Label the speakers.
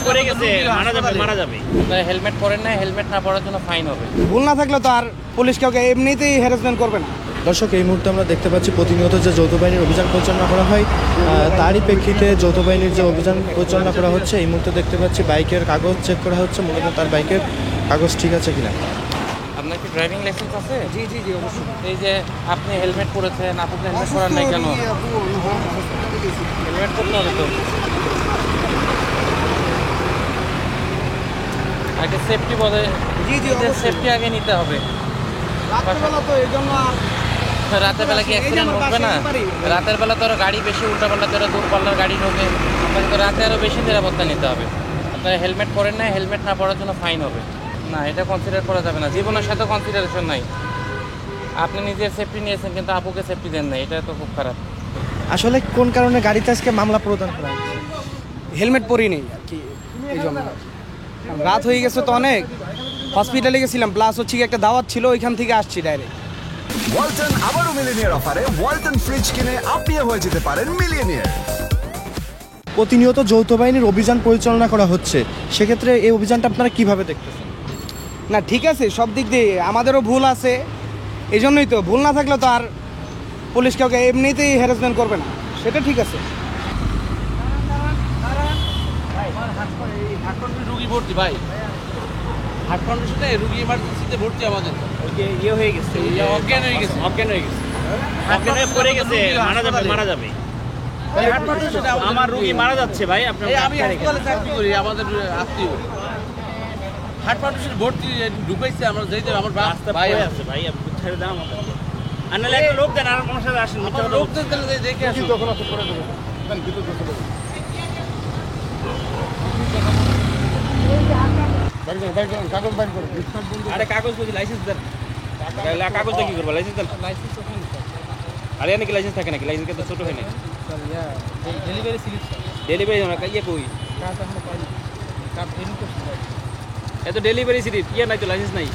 Speaker 1: পড়ে গেছে মারা যাবে।
Speaker 2: হেলমেট পরেন না, হেলমেট না পরার জন্য ফাইন হবে।
Speaker 3: ভুল না থাকলে তো আর পুলিশ কাউকে এমনিতেই হ্যারাসমেন্ট করবে না।
Speaker 4: দর্শক, এই মুহূর্তে আমরা দেখতে পাচ্ছি প্রতিনিয়ত যে যৌথ বাহিনীর অভিযান পরিচালনা করা হয়, তারই প্রেক্ষিতে যৌথ বাহিনীর যে অভিযান পরিচালনা করা হচ্ছে, এই মুহূর্তে দেখতে পাচ্ছি বাইকের কাগজ চেক করা হচ্ছে, মূলত তার বাইকের কাগজ ঠিক আছে কিনা।
Speaker 2: আপনার কি ড্রাইভিং লাইসেন্স আছে?
Speaker 3: জি জি জি অবশ্যই।
Speaker 2: এই যে আপনি হেলমেট পরেছেন, আপনি হেলমেট পরার নাই কেন? হেলমেট পরতে হবে তো। আগে সেফটি বলে,
Speaker 3: জি জি
Speaker 2: সেফটি আগে নিতে হবে।
Speaker 3: রাত্রেবেলা তো এই জন্য
Speaker 2: রাতের বেলা কি অ্যাক্সিডেন্ট হবে না? রাতের বেলা তো আরো গাড়ি বেশি উল্টাপাল্টা, তো দূরপাল্লার গাড়ি ঢোকে, আপনাকে তো রাতে আরও বেশি নিরাপত্তা নিতে হবে। আপনারা হেলমেট পরেন না, হেলমেট না পরার জন্য ফাইন হবে। না, এটা কনসিডার করা যাবে না, জীবনের সাথে কনসিডারেশন নাই। আপনি নিজের সেফটি নিয়েছেন কিন্তু আপুকে সেফটি দেন নাই, এটা তো খুব খারাপ।
Speaker 4: আসলে কোন কারণে গাড়িতে আজকে মামলা প্রদান করা হচ্ছে?
Speaker 3: হেলমেট পরি নেই আর কি, এই জন্য। রাত হয়ে গেছে তো অনেক, হসপিটালে গেছিলাম, প্লাস হচ্ছে কি একটা দাওয়াত ছিল, ওইখান থেকে আসছি ডাইরেক্ট।
Speaker 5: ওয়ালটন আবারও মিলিয়নিয়ার অফারে ওয়ালটন ফ্রিজ কিনে আপনিও হয়ে যেতে পারেন মিলিয়নিয়ার।
Speaker 4: প্রতিনিয়ত যৌথ বাহিনীর অভিযান পরিচালনা করা হচ্ছে, সেক্ষেত্রে এই অভিযানটা আপনারা কিভাবে দেখতেছেন?
Speaker 3: না ঠিক আছে, সব দিক দিয়ে আমাদেরও ভুল আছে, এই জন্যই তো। ভুল না থাকলে তো আর পুলিশ কাউকে এমনিতেই হ্যারাসমেন্ট করবে না, সেটা ঠিক আছে।
Speaker 6: রুগী ভর্তি ভাই, হার্ট কন্ডিশনে রুগী ইমার্জেন্সিতে ভর্তি আমাদের।
Speaker 1: ইয়ে হয়ে গেছে,
Speaker 6: অজ্ঞান হয়ে গেছে।
Speaker 1: অজ্ঞান হয়ে পড়ে গেছে, মারা যাবে। আমার রুগী মারা যাচ্ছে ভাই, আপনার
Speaker 6: আমি হাসপাতালে চাকরি করি, আমাদের আত্মীয় হার্ট কন্ডিশনে ভর্তি ঢুকাইছে। আমরা যেতে আমার ভাই
Speaker 1: আছে ভাই, আপনি ছেড়ে দাও আমাকে। আর নাহলে একটা লোক দেন, আর আমার সাথে আসেন।
Speaker 6: আমার লোকদের তাহলে দেখে আসি।
Speaker 1: আরে কাগজ বলছি, লাইসেন্স দেন। কাগজটা কি করবো? লাইসেন্স দেন। আরে নাকি লাইসেন্স থাকে নাকি? লাইসেন্স কিন্তু ছোট হয় নাকি? ডেলিভারি ইয়ে কই? এত ডেলিভারি সিট ইয়ে নাই তো, লাইসেন্স নাই।